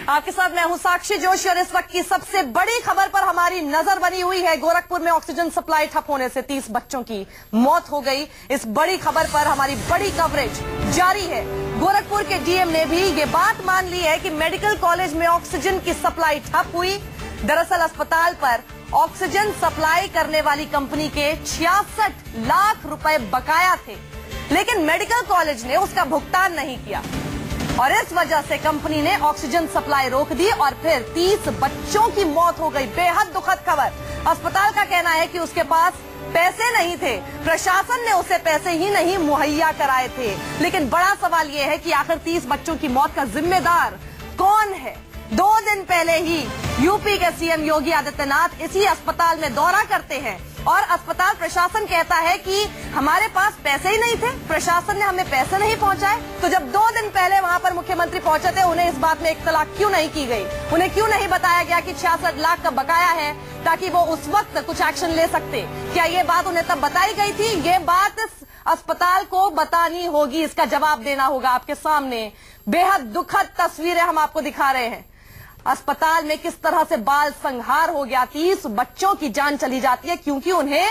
आपके साथ मैं हूं साक्षी जोशी और इस वक्त की सबसे बड़ी खबर पर हमारी नजर बनी हुई है। गोरखपुर में ऑक्सीजन सप्लाई ठप होने से 30 बच्चों की मौत हो गई। इस बड़ी खबर पर हमारी बड़ी कवरेज जारी है। गोरखपुर के डीएम ने भी ये बात मान ली है कि मेडिकल कॉलेज में ऑक्सीजन की सप्लाई ठप हुई। दरअसल अस्पताल पर ऑक्सीजन सप्लाई करने वाली कंपनी के 66 लाख रुपए बकाया थे, लेकिन मेडिकल कॉलेज ने उसका भुगतान नहीं किया और इस वजह से कंपनी ने ऑक्सीजन सप्लाई रोक दी और फिर 30 बच्चों की मौत हो गई। बेहद दुखद खबर। अस्पताल का कहना है कि उसके पास पैसे नहीं थे, प्रशासन ने उसे पैसे ही नहीं मुहैया कराए थे। लेकिन बड़ा सवाल यह है कि आखिर 30 बच्चों की मौत का जिम्मेदार कौन है? 2 दिन पहले ही यूपी के सीएम योगी आदित्यनाथ इसी अस्पताल में दौरा करते हैं और अस्पताल प्रशासन कहता है कि हमारे पास पैसे ही नहीं थे, प्रशासन ने हमें पैसे नहीं पहुंचाए। तो जब 2 दिन पहले वहां पर मुख्यमंत्री पहुंचे थे, उन्हें इस बात में इत्तला क्यों नहीं की गई? उन्हें क्यों नहीं बताया गया कि 66 लाख का बकाया है ताकि वो उस वक्त कुछ एक्शन ले सकते? क्या ये बात उन्हें तब बताई गई थी? ये बात अस्पताल को बतानी होगी, इसका जवाब देना होगा आपके सामने। बेहद दुखद तस्वीरें हम आपको दिखा रहे हैं। अस्पताल में किस तरह से बाल संहार हो गया। 30 बच्चों की जान चली जाती है क्योंकि उन्हें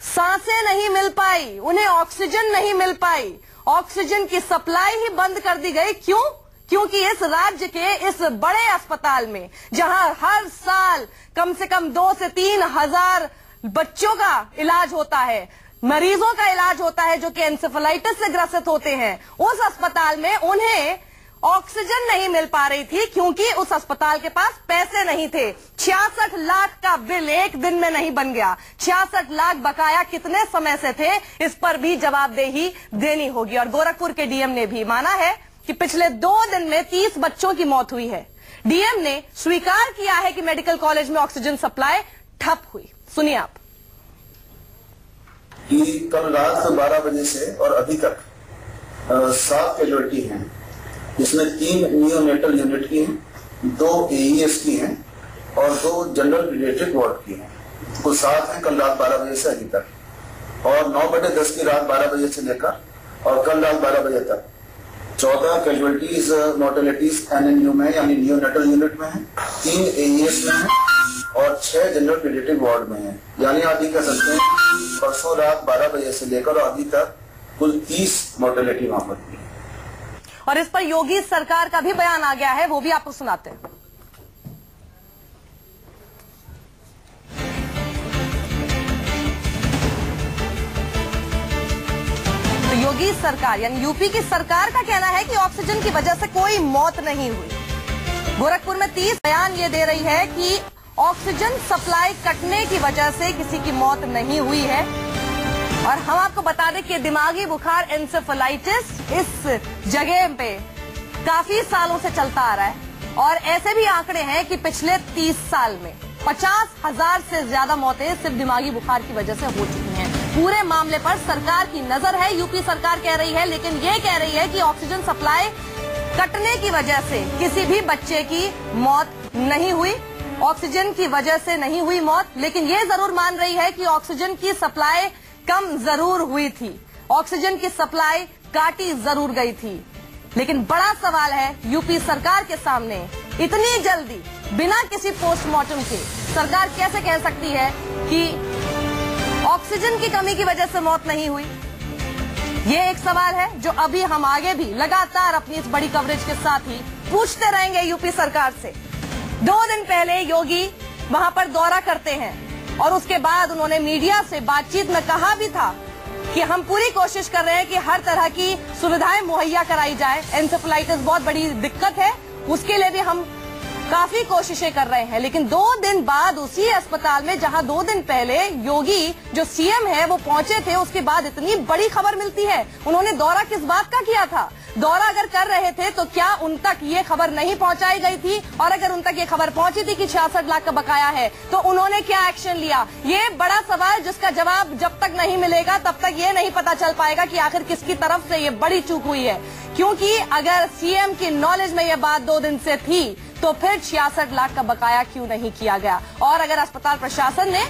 सांसें नहीं मिल पाई, उन्हें ऑक्सीजन नहीं मिल पाई। ऑक्सीजन की सप्लाई ही बंद कर दी गई। क्यों? क्योंकि इस राज्य के इस बड़े अस्पताल में जहां हर साल कम से कम 2 से 3 हजार बच्चों का इलाज होता है, मरीजों का इलाज होता है जो कि एन्सेफेलाइटिस से ग्रसित होते हैं, उस अस्पताल में उन्हें ऑक्सीजन नहीं मिल पा रही थी क्योंकि उस अस्पताल के पास पैसे नहीं थे। 66 लाख का बिल एक दिन में नहीं बन गया। 66 लाख बकाया कितने समय से थे, इस पर भी जवाबदेही देनी होगी। और गोरखपुर के डीएम ने भी माना है कि पिछले 2 दिन में 30 बच्चों की मौत हुई है। डीएम ने स्वीकार किया है कि मेडिकल कॉलेज में ऑक्सीजन सप्लाई ठप हुई। सुनिए आप। कल रात 12 बजे से और अभी तक 7 कैजुअल्टी हैं, जिसमें 3 नियोनेटल यूनिट की हैं, 2 एईएस की हैं और 2 जनरल पीडियाट्रिक वार्ड की हैं। कुल 7 हैं कल रात 12 बजे से अभी तक। और 9/10 की रात 12 बजे से लेकर और कल रात 12 बजे तक 14 कैजुअल्टीज मोर्टेलिटीज एनएनयू में यानी नियोनेटल यूनिट में है, 3 एईएस में है और 6 जनरल पीडियाट्रिक वार्ड में है। यानी आप ये कह सकते हैं परसों रात 12 बजे से लेकर अभी तक कुल 30 मोर्टेलिटी वहां पर हुई। और इस पर योगी सरकार का भी बयान आ गया है, वो भी आपको सुनाते हैं। तो योगी सरकार यानी यूपी की सरकार का कहना है कि ऑक्सीजन की वजह से कोई मौत नहीं हुई। गोरखपुर में 30 बयान ये दे रही है कि ऑक्सीजन सप्लाई कटने की वजह से किसी की मौत नहीं हुई है। और हम आपको बता दें कि दिमागी बुखार एन्सेफेलाइटिस इस जगह पे काफी सालों से चलता आ रहा है और ऐसे भी आंकड़े हैं कि पिछले 30 साल में 50,000 से ज्यादा मौतें सिर्फ दिमागी बुखार की वजह से हो चुकी हैं। पूरे मामले पर सरकार की नजर है, यूपी सरकार कह रही है, लेकिन ये कह रही है कि ऑक्सीजन सप्लाई कटने की वजह से किसी भी बच्चे की मौत नहीं हुई। ऑक्सीजन की वजह से नहीं हुई मौत, लेकिन ये जरूर मान रही है कि ऑक्सीजन की सप्लाई कम जरूर हुई थी, ऑक्सीजन की सप्लाई काटी जरूर गई थी। लेकिन बड़ा सवाल है यूपी सरकार के सामने, इतनी जल्दी बिना किसी पोस्टमार्टम के सरकार कैसे कह सकती है कि ऑक्सीजन की कमी की वजह से मौत नहीं हुई? ये एक सवाल है जो अभी हम आगे भी लगातार अपनी इस बड़ी कवरेज के साथ ही पूछते रहेंगे यूपी सरकार से। 2 दिन पहले योगी वहां पर दौरा करते हैं और उसके बाद उन्होंने मीडिया से बातचीत में कहा भी था कि हम पूरी कोशिश कर रहे हैं कि हर तरह की सुविधाएं मुहैया कराई जाए। एन्सेफेलाइटिस बहुत बड़ी दिक्कत है, उसके लिए भी हम काफी कोशिशें कर रहे हैं। लेकिन 2 दिन बाद उसी अस्पताल में जहां 2 दिन पहले योगी जो सीएम है वो पहुंचे थे, उसके बाद इतनी बड़ी खबर मिलती है। उन्होंने दौरा किस बात का किया था? दौरा अगर कर रहे थे तो क्या उन तक ये खबर नहीं पहुंचाई गई थी? और अगर उन तक ये खबर पहुंची थी कि 66 लाख का बकाया है तो उन्होंने क्या एक्शन लिया? ये बड़ा सवाल जिसका जवाब जब तक नहीं मिलेगा तब तक ये नहीं पता चल पाएगा कि आखिर किसकी तरफ से ये बड़ी चूक हुई है। क्योंकि अगर सीएम की नॉलेज में ये बात 2 दिन से थी तो फिर 66 लाख का बकाया क्यों नहीं किया गया? और अगर अस्पताल प्रशासन ने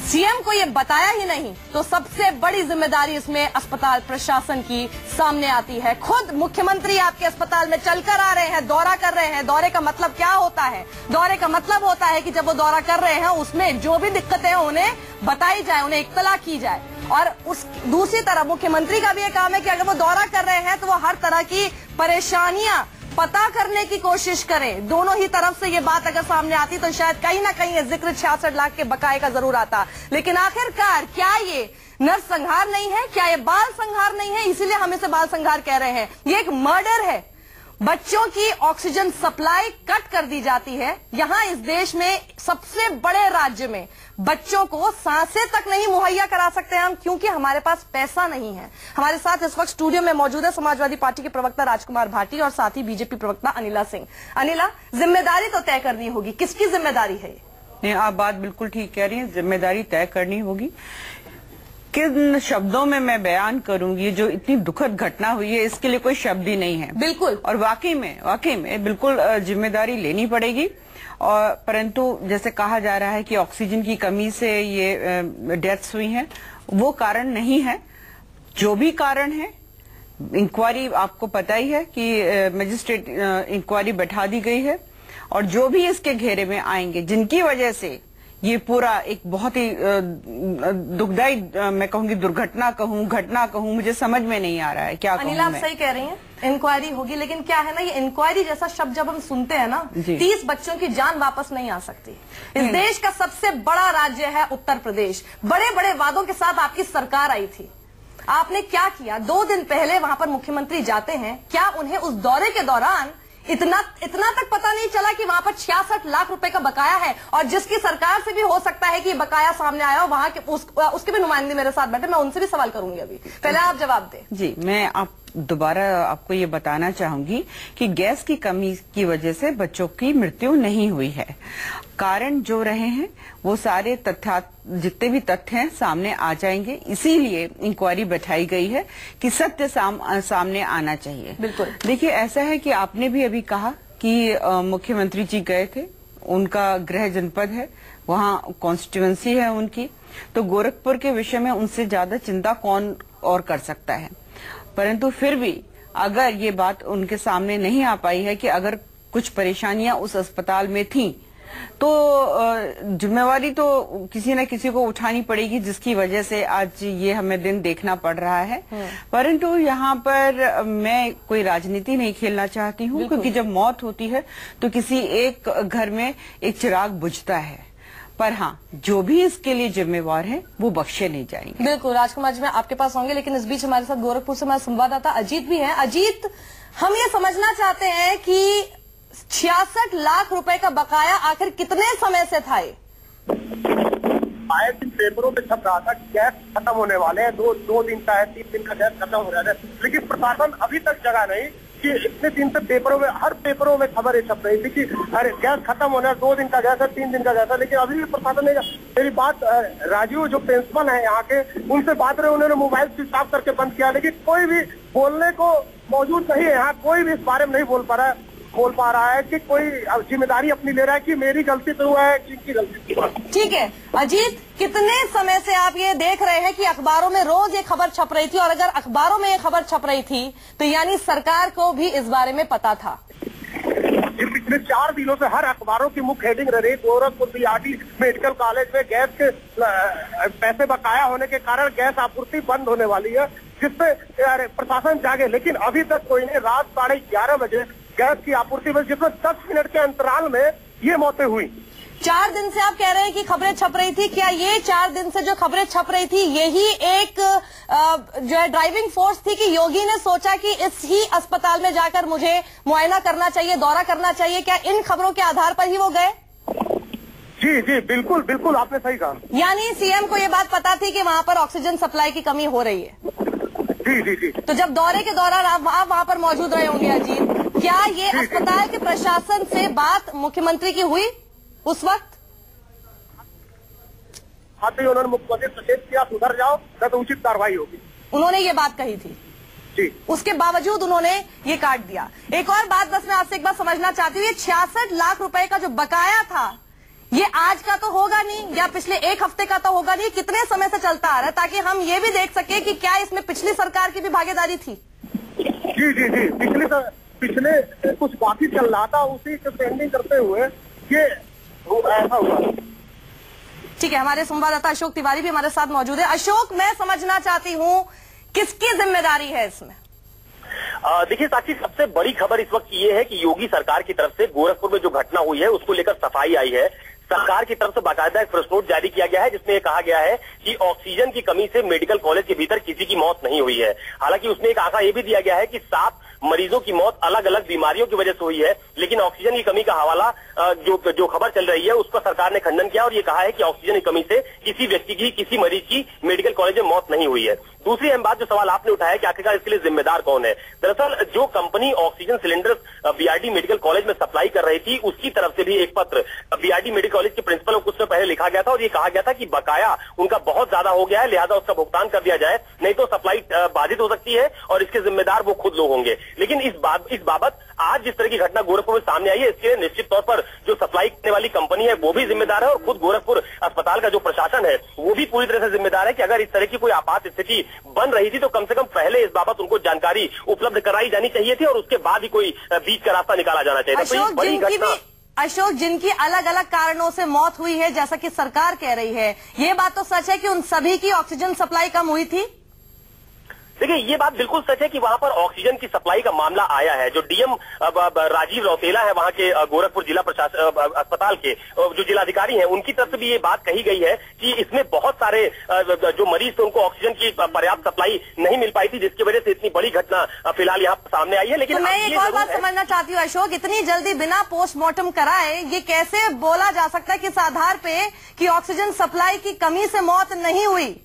सीएम को ये बताया ही नहीं, तो सबसे बड़ी जिम्मेदारी इसमें अस्पताल प्रशासन की सामने आती है। खुद मुख्यमंत्री आपके अस्पताल में चलकर आ रहे हैं, दौरा कर रहे हैं। दौरे का मतलब क्या होता है? दौरे का मतलब होता है कि जब वो दौरा कर रहे हैं उसमें जो भी दिक्कतें हैं उन्हें बताई जाए, उन्हें इत्तला की जाए। और उस दूसरी तरफ मुख्यमंत्री का भी ये काम है कि अगर वो दौरा कर रहे हैं तो वो हर तरह की परेशानियां पता करने की कोशिश करें। दोनों ही तरफ से ये बात अगर सामने आती तो शायद कहीं ना कहीं ये जिक्र 66 लाख के बकाये का जरूर आता। लेकिन आखिरकार क्या ये नरसंहार नहीं है? क्या ये बाल संहार नहीं है? इसीलिए हम इसे बाल संहार कह रहे हैं। ये एक मर्डर है। बच्चों की ऑक्सीजन सप्लाई कट कर दी जाती है। यहां इस देश में सबसे बड़े राज्य में बच्चों को सांसें तक नहीं मुहैया करा सकते हैं हम, क्योंकि हमारे पास पैसा नहीं है। हमारे साथ इस वक्त स्टूडियो में मौजूद है समाजवादी पार्टी के प्रवक्ता राजकुमार भाटी और साथ ही बीजेपी प्रवक्ता अनिला सिंह। अनिला, जिम्मेदारी तो तय करनी होगी, किसकी जिम्मेदारी है ये? नहीं, आप बात बिल्कुल ठीक कह रही हैं, जिम्मेदारी तय करनी होगी। किन शब्दों में मैं बयान करूंगी, जो इतनी दुखद घटना हुई है इसके लिए कोई शब्द ही नहीं है। बिल्कुल। और वाकई में बिल्कुल जिम्मेदारी लेनी पड़ेगी। और परंतु जैसे कहा जा रहा है कि ऑक्सीजन की कमी से ये डेथ्स हुई हैं, वो कारण नहीं है। जो भी कारण है, इंक्वायरी आपको पता ही है कि मजिस्ट्रेट इंक्वायरी बैठा दी गई है, और जो भी इसके घेरे में आएंगे, जिनकी वजह से ये पूरा एक बहुत ही दुखदायी, मैं कहूंगी दुर्घटना कहूं, घटना कहूं, मुझे समझ में नहीं आ रहा है क्या कहूं। अनिला, आप सही कह रही हैं, इंक्वायरी होगी, लेकिन क्या है ना, ये इंक्वायरी जैसा शब्द जब हम सुनते हैं ना, 30 बच्चों की जान वापस नहीं आ सकती। इस देश का सबसे बड़ा राज्य है उत्तर प्रदेश। बड़े बड़े वादों के साथ आपकी सरकार आई थी। आपने क्या किया? 2 दिन पहले वहां पर मुख्यमंत्री जाते हैं, क्या उन्हें उस दौरे के दौरान इतना तक पता नहीं चला कि वहां पर 66 लाख रुपए का बकाया है? और जिसकी सरकार से भी हो सकता है कि बकाया सामने आया हो, वहां के उसके भी नुमाइंदे मेरे साथ बैठे, मैं उनसे भी सवाल करूंगी। अभी पहले आप जवाब दें। जी, मैं दोबारा आपको ये बताना चाहूंगी कि गैस की कमी की वजह से बच्चों की मृत्यु नहीं हुई है। कारण जो रहे हैं वो सारे जितने भी तथ्य हैं सामने आ जाएंगे, इसीलिए इंक्वायरी बैठाई गई है कि सत्य सामने आना चाहिए। बिल्कुल। देखिए, ऐसा है कि आपने भी अभी कहा कि मुख्यमंत्री जी गए थे, उनका गृह जनपद है, वहाँ कॉन्स्टिट्यूएंसी है उनकी, तो गोरखपुर के विषय में उनसे ज्यादा चिंता कौन और कर सकता है। परंतु फिर भी अगर ये बात उनके सामने नहीं आ पाई है कि अगर कुछ परेशानियां उस अस्पताल में थी, तो जिम्मेवारी तो किसी न किसी को उठानी पड़ेगी, जिसकी वजह से आज ये हमें दिन देखना पड़ रहा है। परंतु यहाँ पर मैं कोई राजनीति नहीं खेलना चाहती हूँ, क्योंकि जब मौत होती है तो किसी एक घर में एक चिराग बुझता है। पर हाँ, जो भी इसके लिए जिम्मेवार है वो बख्शे नहीं जाएंगे। बिल्कुल। राजकुमार जी, मैं आपके पास आऊंगी, लेकिन इस बीच हमारे साथ गोरखपुर से हमारे संवाददाता अजीत भी हैं। अजीत, हम ये समझना चाहते हैं कि 66 लाख रुपए का बकाया आखिर कितने समय से था? आए दिन पेपरों में छप रहा था गैस खत्म होने वाले हैं, 2 दिन का है, 3 दिन का गैस खत्म हो रहा है, लेकिन प्रशासन अभी तक जगा नहीं कि इतने दिन से पेपरों में, हर पेपरों में खबरें छप रही थी कि अरे गैस खत्म होना है, 2 दिन का गैस है, 3 दिन का गैस है, लेकिन अभी भी प्रशासन ने। मेरी बात राजीव जो प्रिंसिपल है यहाँ के, उनसे बात रहे, उन्होंने मोबाइल स्विच ऑफ करके बंद किया, लेकिन कोई भी बोलने को मौजूद नहीं है यहाँ। कोई भी इस बारे में नहीं बोल पा रहा है कि कोई जिम्मेदारी अपनी ले रहा है कि मेरी गलती तो हुआ है, किसकी गलती थी। ठीक है अजीत, कितने समय से आप ये देख रहे हैं कि अखबारों में रोज ये खबर छप रही थी, और अगर अखबारों में ये खबर छप रही थी तो यानी सरकार को भी इस बारे में पता था? पिछले 4 दिनों से हर अखबारों की मुख्य हेडिंग रही, गोरखपुर बीआरडी मेडिकल कॉलेज में गैस के पैसे बकाया होने के कारण गैस आपूर्ति बंद होने वाली है, जिससे प्रशासन जागे, लेकिन अभी तक कोई नहीं। रात 11:30 बजे गैस की आपूर्ति में, जिसमें 10 मिनट के अंतराल में ये मौतें हुई। 4 दिन से आप कह रहे हैं कि खबरें छप रही थी, क्या ये 4 दिन से जो खबरें छप रही थी यही एक जो है ड्राइविंग फोर्स थी कि योगी ने सोचा कि इस ही अस्पताल में जाकर मुझे मुआयना करना चाहिए, दौरा करना चाहिए? क्या इन खबरों के आधार पर ही वो गए? जी, बिल्कुल आपने सही कहा। यानी सीएम को ये बात पता थी कि वहां पर ऑक्सीजन सप्लाई की कमी हो रही है? जी। तो जब दौरे के दौरान आप वहां पर मौजूद रहे होंगे अजीत, क्या ये अस्पताल के प्रशासन से बात मुख्यमंत्री की हुई उस वक्त? आते ही उन्होंने मुख्यमंत्री सचेत किया, सुधर जाओ न तो उचित कार्रवाई होगी। उन्होंने ये बात कही थी जी। उसके बावजूद उन्होंने ये काट दिया। एक और बात बस मैं आपसे एक बार समझना चाहती हूँ, ये 66 लाख रुपए का जो बकाया था, ये आज का तो होगा नहीं या पिछले एक हफ्ते का तो होगा नहीं, कितने समय से चलता आ रहा है, ताकि हम ये भी देख सके कि क्या इसमें पिछली सरकार की भी भागीदारी थी। जी जी जी, पिछले कुछ बाकी चल रहा था, उसी को पेंडिंग करते हुए ये ऐसा हुआ। ठीक है, हमारे संवाददाता अशोक तिवारी भी हमारे साथ मौजूद है। अशोक, मैं समझना चाहती हूँ किसकी जिम्मेदारी है इसमें? देखिए साक्षी, सबसे बड़ी खबर इस वक्त ये है कि योगी सरकार की तरफ से गोरखपुर में जो घटना हुई है उसको लेकर सफाई आई है। सरकार की तरफ से बाकायदा एक प्रेस नोट जारी किया गया है जिसमें ये कहा गया है कि ऑक्सीजन की कमी से मेडिकल कॉलेज के भीतर किसी की मौत नहीं हुई है। हालांकि उसमें एक आंकड़ा ये भी दिया गया है कि 7 मरीजों की मौत अलग अलग बीमारियों की वजह से हुई है, लेकिन ऑक्सीजन की कमी का हवाला जो खबर चल रही है उसका सरकार ने खंडन किया और ये कहा है कि ऑक्सीजन की कमी से किसी व्यक्ति की, किसी मरीज की मेडिकल कॉलेज में मौत नहीं हुई है। दूसरी अहम बात, जो सवाल आपने उठाया कि आखिरकार इसके लिए जिम्मेदार कौन है। दरअसल जो company oxygen cylinder BRD medical college में सप्लाई कर रही थी उसकी तरफ से भी एक पत्र बीआरडी मेडिकल कॉलेज के प्रिंसिपल को कुछ समय पहले लिखा गया था और ये कहा गया था कि बकाया उनका बहुत ज्यादा हो गया है, लिहाजा उसका भुगतान कर दिया जाए, नहीं तो सप्लाई बाधित हो सकती है और इसके जिम्मेदार वो खुद लोग होंगे। लेकिन इस बाबत आज जिस तरह की घटना गोरखपुर में सामने आई है, इसके निश्चित तौर पर जो सप्लाई करने वाली कंपनी है वो भी जिम्मेदार है और खुद गोरखपुर अस्पताल का जो प्रशासन है वो भी पूरी तरह से जिम्मेदार है कि अगर इस तरह की कोई आपात स्थिति बन रही थी तो कम से कम पहले इस बाबत उनको जानकारी उपलब्ध कराई जानी चाहिए थी और उसके बाद ही कोई बीच का रास्ता निकाला जाना चाहिए। अशोक, जिनकी अलग अलग कारणों से मौत हुई है, जैसा कि सरकार कह रही है, ये बात तो सच है कि उन सभी की ऑक्सीजन सप्लाई कम हुई थी? देखिए, ये बात बिल्कुल सच है कि वहां पर ऑक्सीजन की सप्लाई का मामला आया है। जो डीएम राजीव रौतेला है वहां के गोरखपुर जिला प्रशासन अस्पताल के जो जिलाधिकारी हैं, उनकी तरफ से भी ये बात कही गई है कि इसमें बहुत सारे जो मरीज थे उनको ऑक्सीजन की पर्याप्त सप्लाई नहीं मिल पाई थी, जिसकी वजह से इतनी बड़ी घटना फिलहाल यहाँ सामने आई है। लेकिन तो मैं एक और बात समझना चाहती हूँ अशोक, इतनी जल्दी बिना पोस्टमार्टम कराए ये कैसे बोला जा सकता है किस आधार पे कि ऑक्सीजन सप्लाई की कमी से मौत नहीं हुई?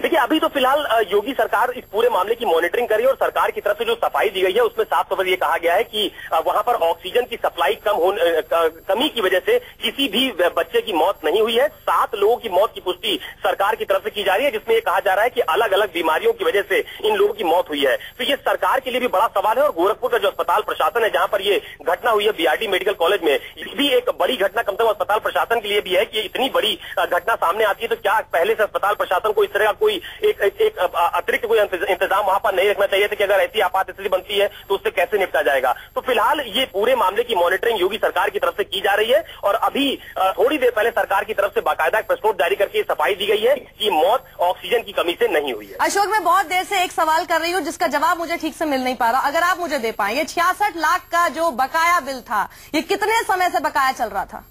देखिए, अभी तो फिलहाल योगी सरकार इस पूरे मामले की मॉनिटरिंग कर रही है और सरकार की तरफ से जो सफाई दी गई है उसमें साफ तौर पर ये कहा गया है कि वहां पर ऑक्सीजन की सप्लाई कमी की वजह से किसी भी बच्चे की मौत नहीं हुई है। 7 लोगों की मौत की पुष्टि सरकार की तरफ से की जा रही है, जिसमें ये कहा जा रहा है कि अलग अलग बीमारियों की वजह से इन लोगों की मौत हुई है। तो ये सरकार के लिए भी बड़ा सवाल है और गोरखपुर का जो अस्पताल प्रशासन है जहां पर ये घटना हुई है बीआरडी मेडिकल कॉलेज में, ये भी एक बड़ी घटना कम से कम अस्पताल प्रशासन के लिए भी है कि इतनी बड़ी घटना सामने आती है तो क्या पहले से अस्पताल प्रशासन को इस तरह का कोई एक अतिरिक्त कोई इंतजाम वहां पर नहीं रखना चाहिए था कि अगर ऐसी आपात स्थिति बनती है तो उससे कैसे निपटा जाएगा। तो फिलहाल ये पूरे मामले की मॉनिटरिंग योगी सरकार की तरफ से की जा रही है और अभी थोड़ी देर पहले सरकार की तरफ से बाकायदा प्रेस नोट जारी करके सफाई दी गई है कि मौत ऑक्सीजन की कमी से नहीं हुई है। अशोक, मैं बहुत देर से एक सवाल कर रही हूँ जिसका जवाब मुझे ठीक से मिल नहीं पा रहा, अगर आप मुझे दे पाएं। ये 66 लाख का जो बकाया बिल था, ये कितने समय से बकाया चल रहा था?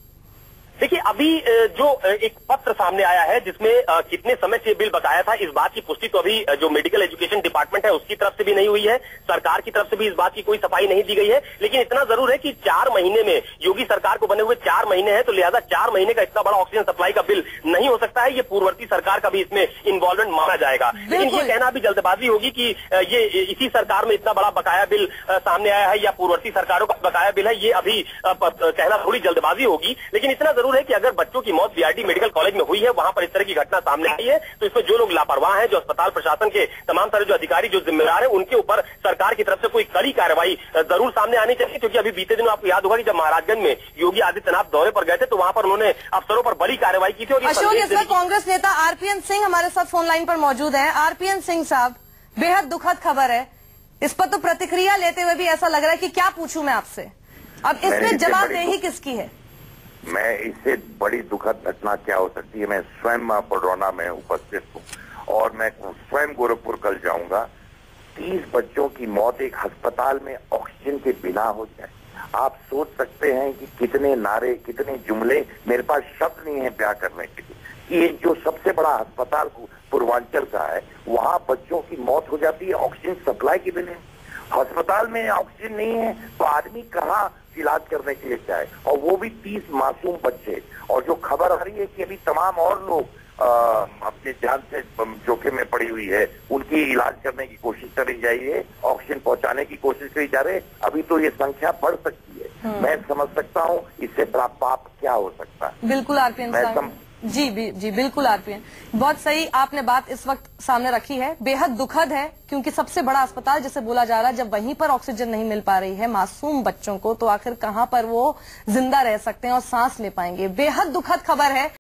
देखिए, अभी जो एक पत्र सामने आया है जिसमें कितने समय से बिल बकाया था, इस बात की पुष्टि तो अभी जो मेडिकल एजुकेशन डिपार्टमेंट है उसकी तरफ से भी नहीं हुई है, सरकार की तरफ से भी इस बात की कोई सफाई नहीं दी गई है। लेकिन इतना जरूर है कि 4 महीने में योगी सरकार को बने हुए 4 महीने हैं, तो लिहाजा 4 महीने का इतना बड़ा ऑक्सीजन सप्लाई का बिल नहीं हो सकता है। ये पूर्ववर्ती सरकार का भी इसमें इन्वॉल्वमेंट माना जाएगा। लेकिन ये कहना भी जल्दबाजी होगी कि ये इसी सरकार में इतना बड़ा बकाया बिल सामने आया है या पूर्ववर्ती सरकारों का बकाया बिल है, ये अभी कहना थोड़ी जल्दबाजी होगी। लेकिन इतना जरूर है कि अगर बच्चों की मौत बीआरडी मेडिकल कॉलेज में हुई है, वहां पर इस तरह की घटना सामने आई है, तो इसमें जो लोग लापरवाह हैं, जो अस्पताल प्रशासन के तमाम सारे जो अधिकारी जो जिम्मेदार हैं, उनके ऊपर सरकार की तरफ से कोई कड़ी कार्रवाई जरूर सामने आनी चाहिए। क्योंकि अभी बीते दिनों आपको याद होगा कि जब महाराजगंज में योगी आदित्यनाथ दौरे पर गए थे तो वहां पर उन्होंने अफसरों पर बड़ी कार्रवाई की थी। और अशोक, इस वक्त कांग्रेस नेता आरपीएन सिंह हमारे साथ फोन लाइन पर मौजूद है। आरपीएन सिंह साहब, बेहद दुखद खबर है, इस पर तो प्रतिक्रिया लेते हुए भी ऐसा लग रहा है कि क्या पूछूं मैं आपसे, अब इसमें जवाबदेही किसकी है? मैं इससे बड़ी दुखद घटना क्या हो सकती है, मैं स्वयं पडरौना में उपस्थित हूँ और मैं स्वयं गोरखपुर कल जाऊंगा। 30 बच्चों की मौत एक अस्पताल में ऑक्सीजन के बिना हो जाए, आप सोच सकते हैं कि कितने नारे, कितने जुमले, मेरे पास शब्द नहीं है बयां करने के लिए। ये जो सबसे बड़ा अस्पताल पूर्वांचल का है, वहां बच्चों की मौत हो जाती है ऑक्सीजन सप्लाई के बिना। अस्पताल में ऑक्सीजन नहीं है तो आदमी कहाँ इलाज करने के लिए जाए, और वो भी 30 मासूम बच्चे। और जो खबर आ रही है कि अभी तमाम और लोग अपने जान से जोखिम में पड़ी हुई है, उनकी इलाज करने की कोशिश करी जा रही है, ऑक्सीजन पहुंचाने की कोशिश करी जा रही है। अभी तो ये संख्या बढ़ सकती है। मैं समझ सकता हूँ इससे बड़ा पाप क्या हो सकता है। बिल्कुल आरपीएन साहब, जी बिल्कुल आरपीएन, बहुत सही आपने बात इस वक्त सामने रखी है। बेहद दुखद है क्योंकि सबसे बड़ा अस्पताल जैसे बोला जा रहा है, जब वहीं पर ऑक्सीजन नहीं मिल पा रही है मासूम बच्चों को, तो आखिर कहां पर वो जिंदा रह सकते हैं और सांस ले पाएंगे। बेहद दुखद खबर है।